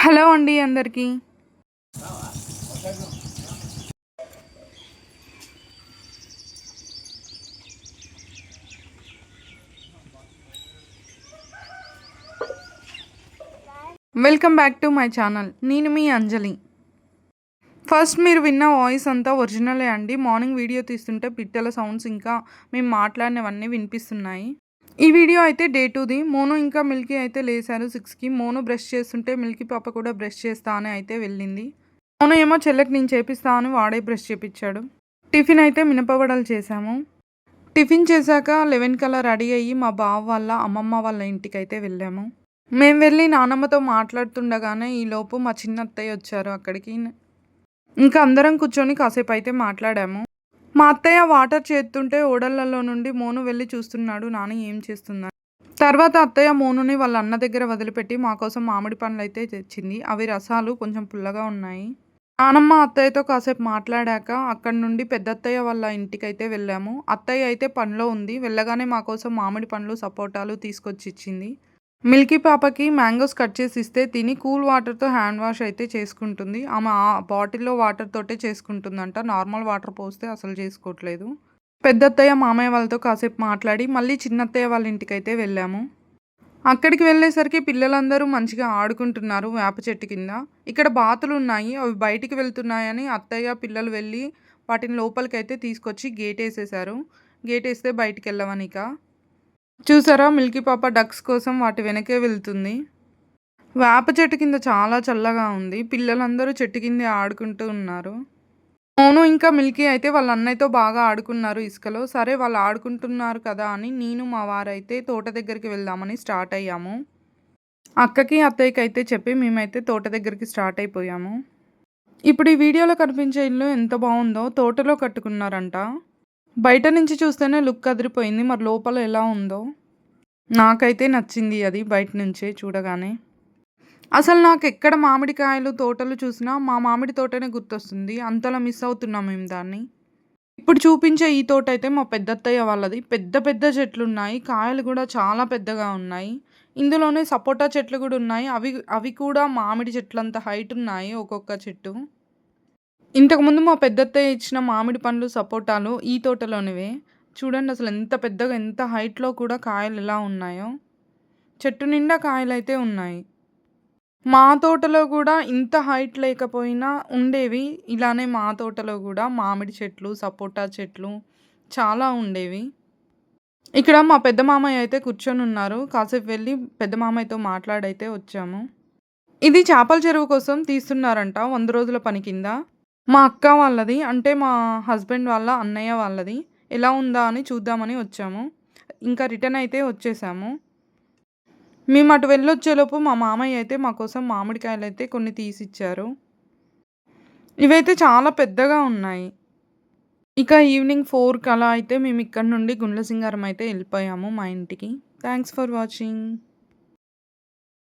Hello అండి అందరికీ. Welcome back to my channel. నేను మీ అంజలి. ఫస్ట్ మీరు విన్న వాయిస్ అంతా ఒరిజినలే అండి. మార్నింగ్ వీడియో తీస్తుంటే పిట్టల సౌండ్స్ ఇంకా మేము మాట్లాడినవన్నీ వినిపిస్తున్నాయి. ఈ వీడియో అయితే డే 2ది. మోను ఇంకా మిల్కీ అయితే లేశారు 6కి. మోను బ్రష్ చేస్తుంటే మిల్కీ పాప కూడా బ్రష్ చేస్తా అని అయితే వెళ్ళింది. మోను ఏమో చెల్లెకి నేను చేపిస్తా అని వాడే బ్రష్ చేపించాడు. టిఫిన్ అయితే మినపవడలు చేశాము. టిఫిన్ చేశాక 11 కల్లా రెడీ అయ్యి మా బావ వాళ్ళ అమ్మమ్మ వాళ్ళ ఇంటికైతే వెళ్ళాము. మేము వెళ్ళి నానమ్మతో మాట్లాడుతుండగానే ఈలోపు మా చిన్న అత్తయ్య వచ్చారు అక్కడికి. ఇంకా అందరం కూర్చొని కాసేపు అయితే మాట్లాడాము. మా అత్తయ్య వాటర్ చేస్తుంటే ఓడలలో నుండి మోను వెళ్ళి చూస్తున్నాడు నాని ఏం చేస్తుందని. తర్వాత అత్తయ్య మోనుని వాళ్ళ అన్న దగ్గర వదిలిపెట్టి మా కోసం మామిడి పండ్లు అయితే తెచ్చింది. అవి రసాలు కొంచెం పుల్లగా ఉన్నాయి. నానమ్మ అత్తయ్యతో కాసేపు మాట్లాడాక అక్కడి నుండి పెద్దత్తయ్య వాళ్ళ ఇంటికైతే వెళ్ళాము. అత్తయ్య అయితే పనిలో ఉంది. వెళ్ళగానే మా కోసం మామిడి పండ్లు సపోటాలు తీసుకొచ్చి ఇచ్చింది. మిల్కీ పాపకి మ్యాంగోస్ కట్ చేసి ఇస్తే తిని కూల్ వాటర్తో హ్యాండ్ వాష్ అయితే చేసుకుంటుంది. ఆమె ఆ బాటిల్లో వాటర్ తోటే చేసుకుంటుందంట. నార్మల్ వాటర్ పోస్తే అసలు చేసుకోవట్లేదు. పెద్దత్తయ్య మామయ్య వాళ్ళతో కాసేపు మాట్లాడి మళ్ళీ చిన్నత్తయ్య వాళ్ళ ఇంటికైతే వెళ్ళాము. అక్కడికి వెళ్ళేసరికి పిల్లలందరూ మంచిగా ఆడుకుంటున్నారు వేప చెట్టు కింద. ఇక్కడ బాతులు ఉన్నాయి, అవి బయటికి వెళ్తున్నాయని అత్తయ్య పిల్లలు వెళ్ళి వాటిని లోపలికైతే తీసుకొచ్చి గేట్ వేసేసారు. గేట్ వేస్తే బయటికి వెళ్ళవనిక. చూసారా మిల్కీ పాప డక్స్ కోసం వాటి వెనకే వెళ్తుంది. వేప చెట్టు కింద చాలా చల్లగా ఉంది. పిల్లలందరూ చెట్టు కింద ఆడుకుంటూ ఉన్నారు. మోను ఇంకా మిల్కీ అయితే వాళ్ళ అన్నయ్యతో బాగా ఆడుకున్నారు ఇసుకలో. సరే వాళ్ళు ఆడుకుంటున్నారు కదా అని నేను మా వారైతే తోట దగ్గరికి వెళ్దామని స్టార్ట్ అయ్యాము. అక్కకి అత్తయ్యకి అయితే చెప్పి మేమైతే తోట దగ్గరికి స్టార్ట్ అయిపోయాము. ఇప్పుడు ఈ వీడియోలో కనిపించే ఇల్లు ఎంత బాగుందో. తోటలో కట్టుకున్నారంట. బయట నుంచి చూస్తేనే లుక్ అదిరిపోయింది. మరి లోపల ఎలా ఉందో నాకైతే నచ్చింది అది బయట నుంచే చూడగానే. అసలు నాకు ఎక్కడ మామిడికాయలు తోటలు చూసినా మా మామిడి తోటనే గుర్తొస్తుంది. అంతలా మిస్ అవుతున్నాం మేము దాన్ని. ఇప్పుడు చూపించే ఈ తోట అయితే మా పెద్దత్తయ్య వాళ్ళది. పెద్ద పెద్ద చెట్లు ఉన్నాయి. కాయలు కూడా చాలా పెద్దగా ఉన్నాయి. ఇందులోనే సపోటా చెట్లు కూడా ఉన్నాయి. అవి కూడా మామిడి చెట్లంత హైట్ ఉన్నాయి ఒక్కొక్క చెట్టు. ఇంతకుముందు మా పెద్దత్తయ్య ఇచ్చిన మామిడి పండ్లు సపోటాలు ఈ తోటలోనివే. చూడండి అసలు ఎంత పెద్దగా ఎంత హైట్లో కూడా కాయలు ఎలా ఉన్నాయో. చెట్టు నిండా కాయలైతే ఉన్నాయి. మా తోటలో కూడా ఇంత హైట్ లేకపోయినా ఉండేవి. ఇలానే మా తోటలో కూడా మామిడి చెట్లు సపోటా చెట్లు చాలా ఉండేవి. ఇక్కడ మా పెద్ద మామయ్య అయితే కూర్చొని ఉన్నారు. కాసేపు వెళ్ళి పెద్ద మామయ్యతో మాట్లాడైతే వచ్చాము. ఇది చేపల చెరువు కోసం తీస్తున్నారంట 100 రోజుల పని కింద. మా అక్క వాళ్ళది, అంటే మా హస్బెండ్ వాళ్ళ అన్నయ్య వాళ్ళది. ఎలా ఉందా అని చూద్దామని వచ్చాము. ఇంకా రిటర్న్ అయితే వచ్చేసాము. మేము అటు వెళ్ళొచ్చేలోపు మా మామయ్య అయితే మా కోసం మామిడికాయలు అయితే కొన్ని తీసిచ్చారు. ఇవైతే చాలా పెద్దగా ఉన్నాయి. ఇక ఈవినింగ్ 4కి అలా అయితే మేము ఇక్కడ నుండి గుండ్ల సింగారం అయితే వెళ్ళిపోయాము మా ఇంటికి. Thanks for watching.